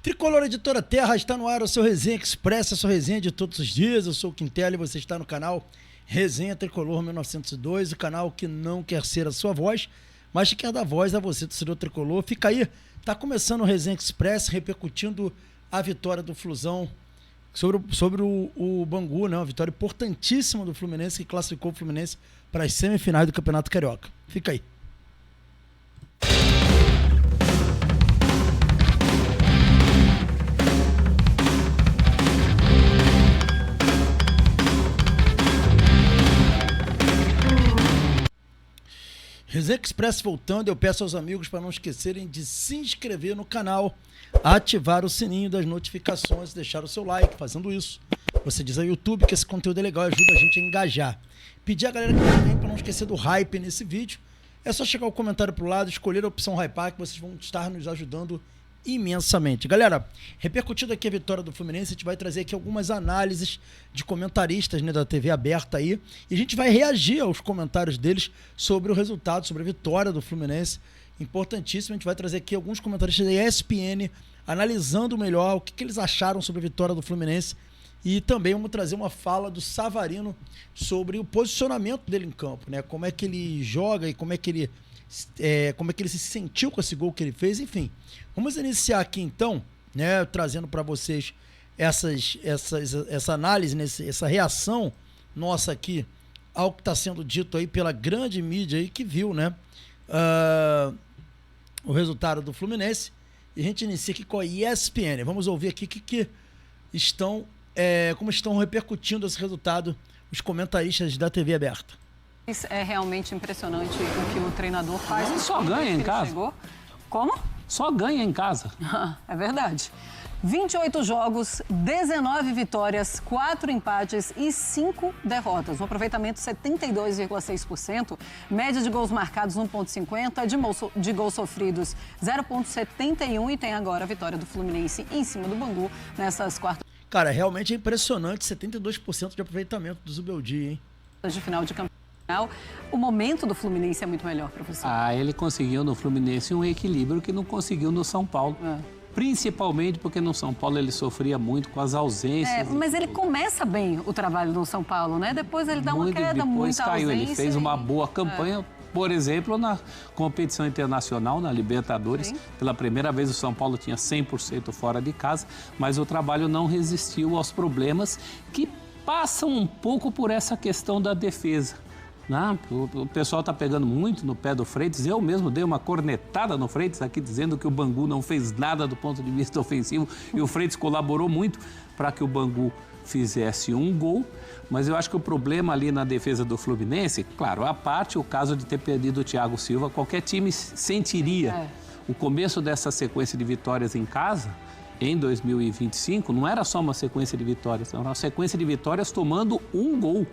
Tricolor Editora Terra, está no ar o seu Resenha Express, a sua resenha de todos os dias. Eu sou o Quintela e você está no canal Resenha Tricolor 1902, o canal que não quer ser a sua voz, mas que quer dar voz a você, torcedor tricolor. Fica aí, tá começando o Resenha Express, repercutindo a vitória do Flusão sobre o Bangu, né? Uma vitória importantíssima do Fluminense, que classificou o Fluminense para as semifinais do Campeonato Carioca. Fica aí. Resenha Express voltando, eu peço aos amigos para não esquecerem de se inscrever no canal, ativar o sininho das notificações, deixar o seu like. Fazendo isso, você diz ao YouTube que esse conteúdo é legal e ajuda a gente a engajar. Pedir a galera que tá vendo para não esquecer do hype nesse vídeo. É só chegar o comentário pro lado, escolher a opção hypar, que vocês vão estar nos ajudando imensamente. Galera, repercutindo aqui a vitória do Fluminense, a gente vai trazer aqui algumas análises de comentaristas, né, da TV aberta aí, e a gente vai reagir aos comentários deles sobre o resultado, sobre a vitória do Fluminense. Importantíssimo, a gente vai trazer aqui alguns comentaristas da ESPN analisando melhor o que eles acharam sobre a vitória do Fluminense, e também vamos trazer uma fala do Savarino sobre o posicionamento dele em campo, né, como é que ele joga e como é que ele se sentiu com esse gol que ele fez, enfim. Vamos iniciar aqui então, né, trazendo para vocês essa análise, né, essa reação nossa aqui ao que está sendo dito aí pela grande mídia aí que viu, né, o resultado do Fluminense. E a gente inicia aqui com a ESPN. Vamos ouvir aqui como estão repercutindo esse resultado os comentaristas da TV aberta. É realmente impressionante o que o treinador faz. Ele só ganha em casa. Chegou. Como? Só ganha em casa. É verdade. 28 jogos, 19 vitórias, 4 empates e 5 derrotas. Um aproveitamento 72,6%, média de gols marcados 1,50, de gols sofridos 0,71 e tem agora a vitória do Fluminense em cima do Bangu nessas quartas. Cara, realmente é impressionante, 72% de aproveitamento do Zubeldia, hein? De final de campeonato. O momento do Fluminense é muito melhor, professor. Ele conseguiu no Fluminense um equilíbrio que não conseguiu no São Paulo. Principalmente porque no São Paulo ele sofria muito com as ausências. Mas ele começa bem o trabalho no São Paulo, né? Depois ele dá uma queda, muita caiu. ausência. Ele fez uma boa campanha, por exemplo, na competição internacional, na Libertadores. Sim. Pela primeira vez o São Paulo tinha 100% fora de casa, mas o trabalho não resistiu aos problemas que passam um pouco por essa questão da defesa. Não, o pessoal está pegando muito no pé do Freitas. Eu mesmo dei uma cornetada no Freitas aqui, dizendo que o Bangu não fez nada do ponto de vista ofensivo. E o Freitas colaborou muito para que o Bangu fizesse um gol. Mas eu acho que o problema ali na defesa do Fluminense, claro, à parte o caso de ter perdido o Thiago Silva, qualquer time sentiria. O começo dessa sequência de vitórias em casa, em 2025, não era só uma sequência de vitórias, era uma sequência de vitórias tomando um gol.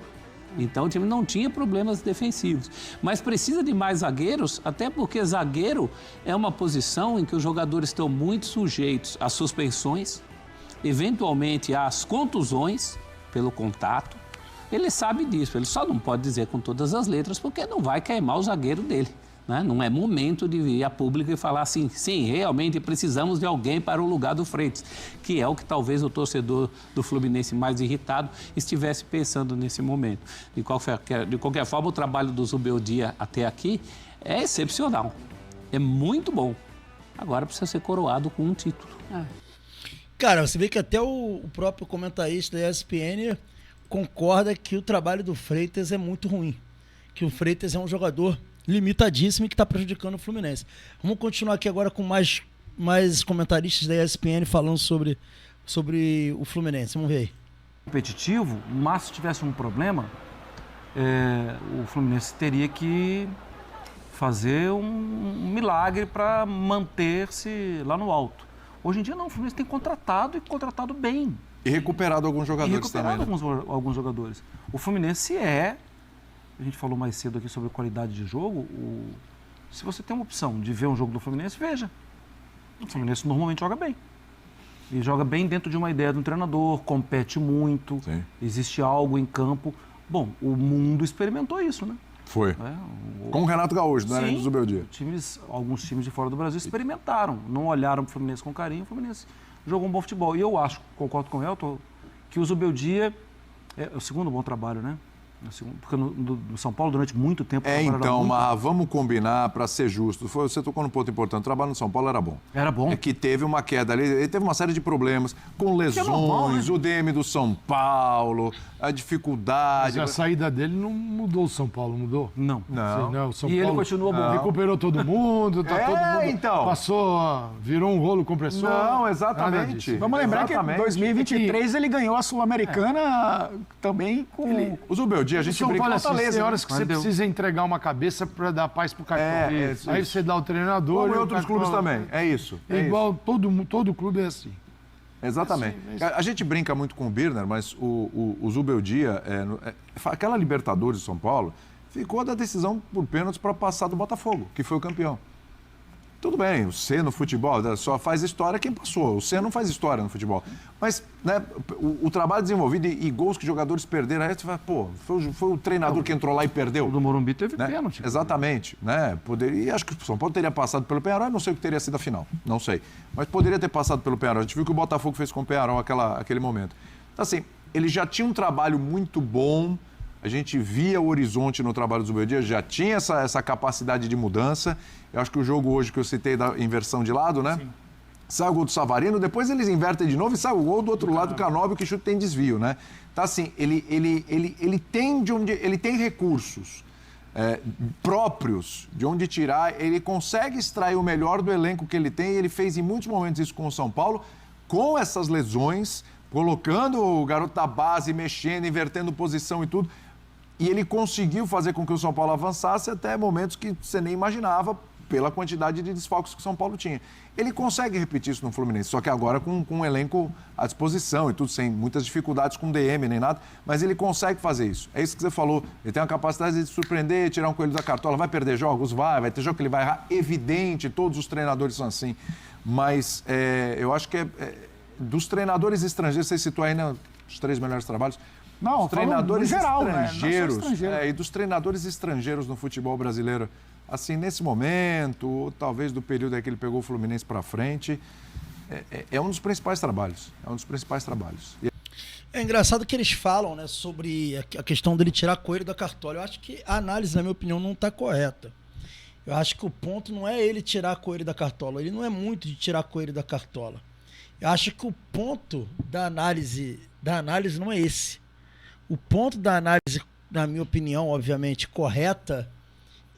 Então o time não tinha problemas defensivos. Mas precisa de mais zagueiros, até porque zagueiro é uma posição em que os jogadores estão muito sujeitos às suspensões, eventualmente às contusões pelo contato. Ele sabe disso, ele só não pode dizer com todas as letras porque não vai queimar o zagueiro dele. Né? Não é momento de ir a público e falar assim, sim, realmente precisamos de alguém para o lugar do Freitas, que é o que talvez o torcedor do Fluminense mais irritado estivesse pensando nesse momento. De qualquer forma, o trabalho do Zubeldia até aqui é excepcional, é muito bom. Agora precisa ser coroado com um título. Cara, você vê que até o próprio comentarista da ESPN concorda que o trabalho do Freitas é muito ruim, que o Freitas é um jogador limitadíssimo e que está prejudicando o Fluminense. Vamos continuar aqui agora com mais comentaristas da ESPN falando sobre o Fluminense. Vamos ver aí. Competitivo, mas se tivesse um problema, o Fluminense teria que fazer um milagre para manter-se lá no alto. Hoje em dia não, o Fluminense tem contratado e contratado bem. E recuperado alguns jogadores também. Alguns jogadores. O Fluminense a gente falou mais cedo aqui sobre a qualidade de jogo. Se você tem uma opção de ver um jogo do Fluminense, veja. O Fluminense normalmente joga bem. E joga bem dentro de uma ideia do treinador, compete muito, sim, existe algo em campo. Bom, o mundo experimentou isso, né? Foi. Com o Renato Gaúcho, não era do Zubeldia. Alguns times de fora do Brasil experimentaram, não olharam para o Fluminense com carinho, o Fluminense jogou um bom futebol. E eu acho, concordo com o Elton, que o Zubeldia é o segundo bom trabalho, né? Porque no São Paulo, durante muito tempo... Então, Marra, vamos combinar para ser justo. Você tocou num ponto importante. O trabalho no São Paulo era bom. Era bom. É que teve uma queda ali. Ele teve uma série de problemas com lesões, normal, né? o DM do São Paulo, a dificuldade. Mas a saída dele não mudou o São Paulo, mudou? Não. Não. Sim, o São E Paulo ele continua bom. recuperou todo mundo, todo mundo então. passou, virou um rolo compressor. Não, exatamente. Vamos lembrar Exatamente. que em 2023 ele ganhou a Sul-Americana também com... O Zubeldia, a gente São brinca Paulo, com assim, Fortaleza, tem né? horas que você precisa entregar uma cabeça para dar paz pro cartão. Isso, Aí isso. você dá o treinador... Como e em o outros cartão- clubes também. É isso. É igual, todo clube é assim. Exatamente. A gente brinca muito com o Birner, mas o Zubeldia, aquela Libertadores de São Paulo, ficou da decisão por pênaltis para passar do Botafogo, que foi o campeão. Tudo bem, o C no futebol só faz história quem passou. O C não faz história no futebol. Mas né, o trabalho desenvolvido e gols que jogadores perderam, aí você fala, pô, foi o treinador que entrou lá e perdeu. O do Morumbi teve Né? pênalti. Exatamente. Né? E acho que o São Paulo teria passado pelo Peñarol, não sei o que teria sido a final, não sei. Mas poderia ter passado pelo Peñarol. A gente viu o que o Botafogo fez com o Peñarol aquele momento. Então, assim, ele já tinha um trabalho muito bom, a gente via o horizonte no trabalho do Zubeldia, já tinha essa capacidade de mudança. Eu acho que o jogo hoje que eu citei da inversão de lado, né? Sim. Sai o gol do Savarino, depois eles invertem de novo e sai o gol do outro lado do Canóbio, que chute tem desvio, né? Então, assim, ele tem recursos próprios de onde tirar, ele consegue extrair o melhor do elenco que ele tem, e ele fez em muitos momentos isso com o São Paulo, com essas lesões, colocando o garoto da base, mexendo, invertendo posição e tudo. E ele conseguiu fazer com que o São Paulo avançasse até momentos que você nem imaginava, pela quantidade de desfalques que o São Paulo tinha. Ele consegue repetir isso no Fluminense, só que agora com um elenco à disposição e tudo, sem muitas dificuldades com DM nem nada, mas ele consegue fazer isso. É isso que você falou, ele tem a capacidade de surpreender, tirar um coelho da cartola. Vai perder jogos? Vai ter jogo que ele vai errar, evidente, todos os treinadores são assim, mas eu acho que dos treinadores estrangeiros, você citou aí, né, os 3 melhores trabalhos, Não, os treinadores no geral, estrangeiros, né? Não só estrangeiro. e dos treinadores estrangeiros no futebol brasileiro, assim, nesse momento, ou talvez do período aí que ele pegou o Fluminense para frente, é um dos principais trabalhos. É um dos principais trabalhos. É engraçado que eles falam, né, sobre a questão dele tirar coelho da cartola. Eu acho que a análise, na minha opinião, não está correta. Eu acho que o ponto não é ele tirar coelho da cartola. Ele não é muito de tirar coelho da cartola. Eu acho que o ponto da análise não é esse. O ponto da análise, na minha opinião, obviamente, correta,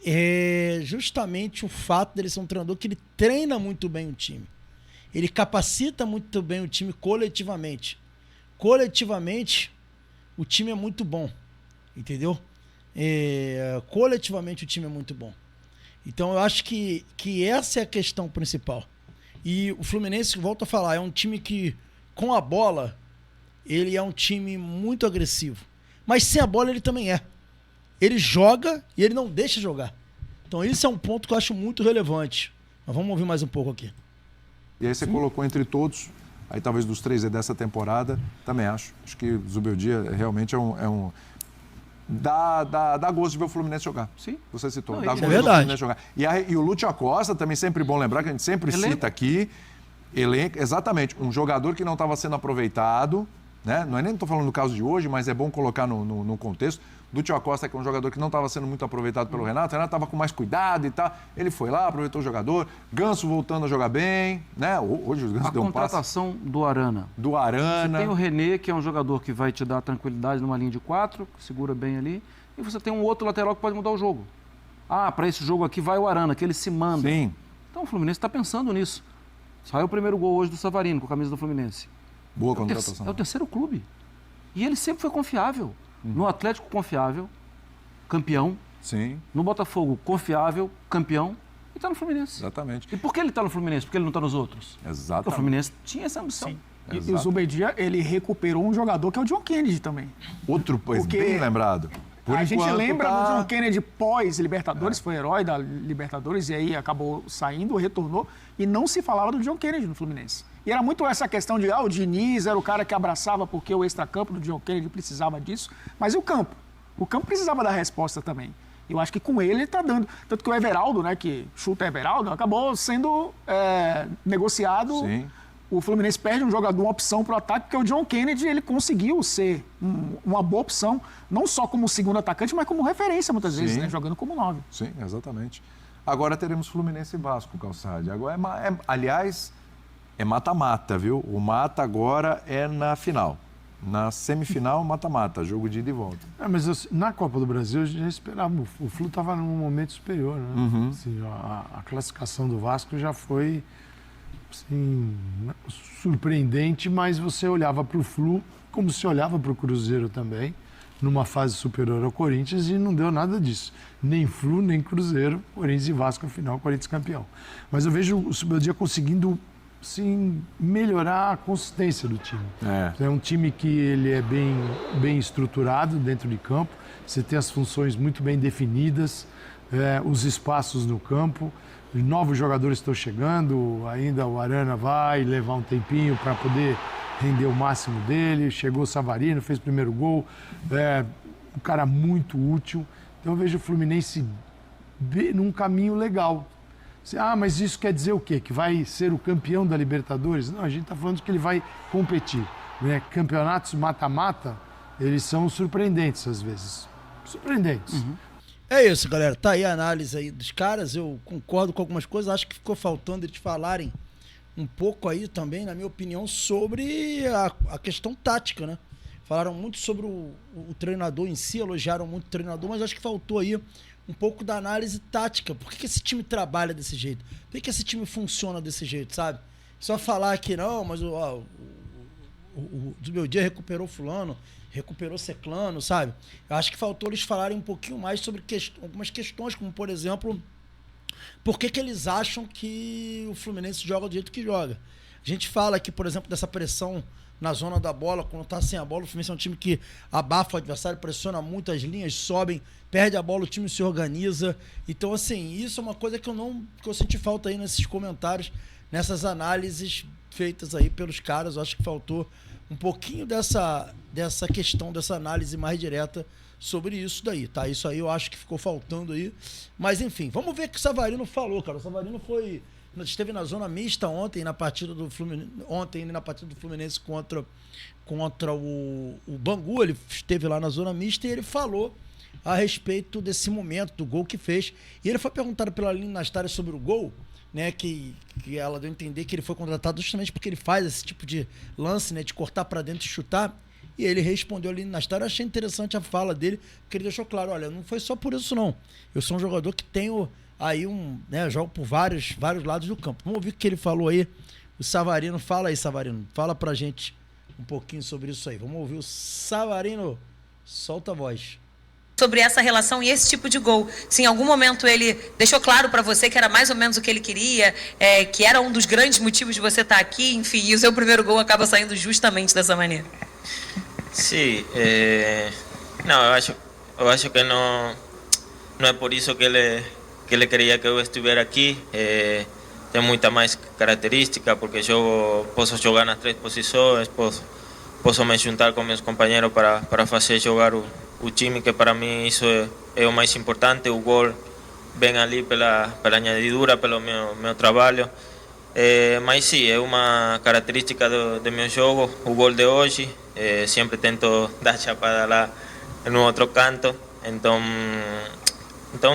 é justamente o fato dele ser um treinador que ele treina muito bem o time. Ele capacita muito bem o time coletivamente. Coletivamente, o time é muito bom. Entendeu? Coletivamente, o time é muito bom. Então, eu acho que essa é a questão principal. E o Fluminense, volto a falar, é um time que, com a bola, ele é um time muito agressivo. Mas sem a bola, ele também é. Ele joga e ele não deixa jogar. Então, isso é um ponto que eu acho muito relevante. Mas vamos ouvir mais um pouco aqui. E aí você colocou entre todos, aí talvez dos 3 dessa temporada, também acho. Acho que o Zubeldia realmente dá gosto de ver o Fluminense jogar. Sim. Você citou. Não, Dá isso gosto é de ver o verdade. Fluminense jogar. E o Lúcio Acosta, também sempre bom lembrar, que a gente sempre cita aqui, elenco, exatamente, um jogador que não estava sendo aproveitado, né? Não é nem estou falando do caso de hoje, mas é bom colocar no contexto. Lúcio Acosta, que é um jogador que não estava sendo muito aproveitado pelo Renato. O Renato estava com mais cuidado e tal. Ele foi lá, aproveitou o jogador. Ganso voltando a jogar bem, né? Hoje o Ganso deu um passe. A contratação do Arana. Do Arana. Você tem o René, que é um jogador que vai te dar tranquilidade numa linha de 4, que segura bem ali. E você tem um outro lateral que pode mudar o jogo. Para esse jogo aqui vai o Arana, que ele se manda. Sim. Então o Fluminense está pensando nisso. Saiu o primeiro gol hoje do Savarino, com a camisa do Fluminense. Boa contratação. É o terceiro clube. E ele sempre foi confiável. No Atlético, confiável, campeão. Sim. No Botafogo, confiável, campeão. E está no Fluminense. Exatamente. E por que ele está no Fluminense? Por que ele não está nos outros? Exatamente. Porque o Fluminense tinha essa ambição. Sim. E o Zubeldia, ele recuperou um jogador que é o John Kennedy também. Outro, pois Porque bem lembrado. A gente lembra tá... do John Kennedy pós-Libertadores, foi herói da Libertadores, e aí acabou saindo, retornou, e não se falava do John Kennedy no Fluminense. E era muito essa questão de, o Diniz era o cara que abraçava porque o extracampo do John Kennedy precisava disso, mas e o campo? O campo precisava da resposta também. Eu acho que com ele está dando. Tanto que o Everaldo, né, que chuta Everaldo, acabou sendo negociado o Fluminense perde um jogador, uma opção para o ataque, porque o John Kennedy ele conseguiu ser uma boa opção, não só como segundo atacante, mas como referência muitas vezes, né? Jogando como 9. Sim, exatamente. Agora teremos Fluminense e Vasco, Calçade. Agora aliás, é mata-mata, viu? O mata agora é na final. Na semifinal, mata-mata, jogo de ida e volta. Mas na Copa do Brasil, a gente já esperava. O Flu estava num momento superior, né? Assim, a classificação do Vasco já foi assim, surpreendente, mas você olhava para o Flu como se olhava para o Cruzeiro também, numa fase superior ao Corinthians, e não deu nada disso. Nem Flu, nem Cruzeiro, Corinthians e Vasco, afinal, Corinthians campeão. Mas eu vejo o Subeldia conseguindo sim, melhorar a consistência do time. É um time que ele é bem estruturado dentro de campo, você tem as funções muito bem definidas, os espaços no campo, novos jogadores estão chegando, ainda o Arana vai levar um tempinho para poder render o máximo dele, chegou o Savarino, fez o primeiro gol, um cara muito útil. Então eu vejo o Fluminense num caminho legal. Mas isso quer dizer o quê? Que vai ser o campeão da Libertadores? Não, a gente está falando que ele vai competir. Né? Campeonatos mata-mata, eles são surpreendentes às vezes. Surpreendentes. É isso, galera. Tá aí a análise aí dos caras. Eu concordo com algumas coisas. Acho que ficou faltando eles falarem um pouco aí também, na minha opinião, sobre a questão tática, né? Falaram muito sobre o treinador em si, elogiaram muito o treinador, mas acho que faltou aí um pouco da análise tática. Por que esse time trabalha desse jeito? Por que esse time funciona desse jeito, sabe? Só falar que não, mas o Subeldia recuperou fulano, recuperou ciclano, sabe? Eu acho que faltou eles falarem um pouquinho mais sobre algumas questões, como, por exemplo, por que eles acham que o Fluminense joga do jeito que joga. A gente fala aqui, por exemplo, dessa pressão na zona da bola, quando tá sem a bola, o Fluminense é um time que abafa o adversário, pressiona muito, as linhas sobem, perde a bola, o time se organiza. Então, assim, isso é uma coisa que eu senti falta aí nesses comentários, nessas análises feitas aí pelos caras. Eu acho que faltou um pouquinho dessa questão, dessa análise mais direta sobre isso daí, tá? Isso aí eu acho que ficou faltando aí. Mas, enfim, vamos ver o que o Savarino falou, cara. O Savarino esteve na zona mista ontem na partida do Fluminense contra o Bangu. Ele esteve lá na zona mista e ele falou a respeito desse momento, do gol que fez. E ele foi perguntado pela Aline Nastari sobre o gol, né, que ela deu a entender que ele foi contratado justamente porque ele faz esse tipo de lance, né, de cortar para dentro e chutar. E ele respondeu ali na história. Eu achei interessante a fala dele, porque ele deixou claro, olha, não foi só por isso não. Eu sou um jogador que tenho aí jogo por vários lados do campo. Vamos ouvir o que ele falou aí. O Savarino, fala aí, Savarino. Fala pra gente um pouquinho sobre isso aí. Vamos ouvir o Savarino. Solta a voz. Sobre essa relação e esse tipo de gol. Se em algum momento ele deixou claro para você que era mais ou menos o que ele queria, que era um dos grandes motivos de você estar aqui, enfim, e o seu primeiro gol acaba saindo justamente dessa maneira. Sim, não, eu acho que não é por isso que ele queria que eu estivesse aqui. Tem muita mais característica, porque eu posso jogar nas três posições, posso me juntar com meus companheiros para fazer jogar o time, que para mim isso é o mais importante. O gol vem ali pela añadidura, pelo meu trabalho. Mas sim, é uma característica do meu jogo, o gol de hoje. Sempre tento dar chapada lá no outro canto. Então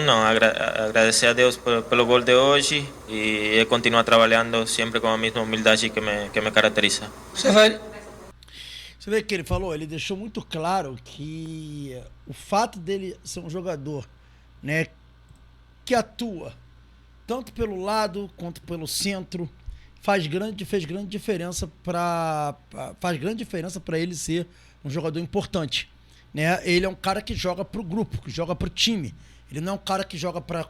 não, agradecer a Deus pelo gol de hoje e continuar trabalhando sempre com a mesma humildade que me caracteriza. Você vê que ele falou, ele deixou muito claro que o fato dele ser um jogador, né, que atua tanto pelo lado quanto pelo centro, fez grande diferença para ele ser um jogador importante, né? Ele é um cara que joga pro grupo, que joga pro time. Ele não é um cara que joga para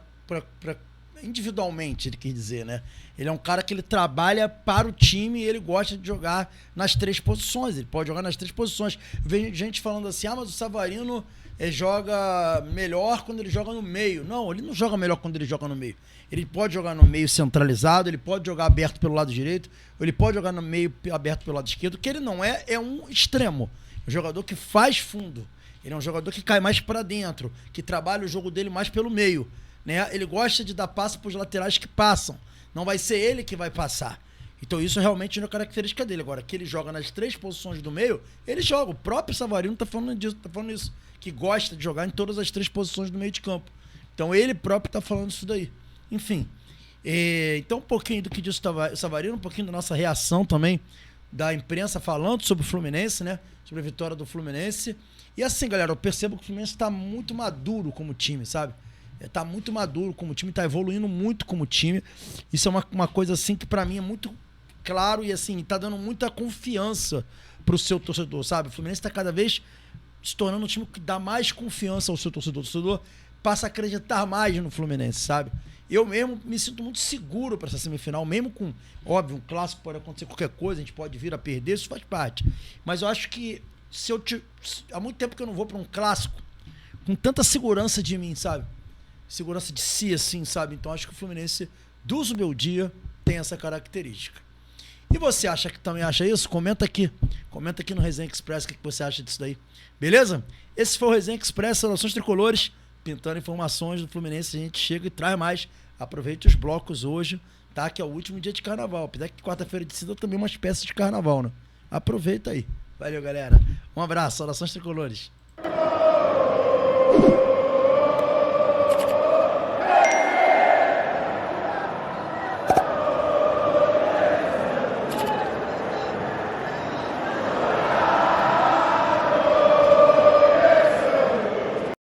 individualmente, ele quer dizer, né? Ele é um cara que ele trabalha para o time e ele gosta de jogar nas três posições. Ele pode jogar nas três posições. Vem gente falando assim, mas o Savarino joga melhor quando ele joga no meio. Não, ele não joga melhor quando ele joga no meio. Ele pode jogar no meio centralizado, ele pode jogar aberto pelo lado direito, ou ele pode jogar no meio aberto pelo lado esquerdo. O que ele não é um extremo. Um jogador que faz fundo. Ele é um jogador que cai mais para dentro, que trabalha o jogo dele mais pelo meio, né? Ele gosta de dar passe para os laterais que passam. Não vai ser ele que vai passar. Então isso realmente não é característica dele. Agora, que ele joga nas 3 posições do meio, ele joga. O próprio Savarino tá falando disso, tá falando isso. Que gosta de jogar em todas as 3 posições do meio de campo. Então ele próprio tá falando isso daí. Enfim. Então um pouquinho do que disse o Savarino, um pouquinho da nossa reação também da imprensa falando sobre o Fluminense, né? Sobre a vitória do Fluminense. E assim, galera, eu percebo que o Fluminense tá muito maduro como time, sabe? Tá muito maduro como time, tá evoluindo muito como time. Isso é uma coisa assim que pra mim é muito claro e assim, tá dando muita confiança pro seu torcedor, sabe? O Fluminense tá cada vez se tornando um time que dá mais confiança ao seu torcedor. O torcedor passa a acreditar mais no Fluminense, sabe? Eu mesmo me sinto muito seguro para essa semifinal, mesmo com, óbvio, um clássico pode acontecer qualquer coisa, a gente pode vir a perder, isso faz parte. Mas eu acho que há muito tempo que eu não vou para um clássico com tanta segurança de mim, sabe? Segurança de si, assim, sabe? Então acho que o Fluminense do Zubeldia tem essa característica. E você também acha isso? Comenta aqui no Resenha Express o que você acha disso daí. Beleza? Esse foi o Resenha Express, Saudações Tricolores, pintando informações do Fluminense. A gente chega e traz mais. Aproveite os blocos hoje, tá? Que é o último dia de carnaval. Apesar que quarta-feira de cinza também é uma espécie de carnaval, né? Aproveita aí. Valeu, galera. Um abraço, Saudações Tricolores.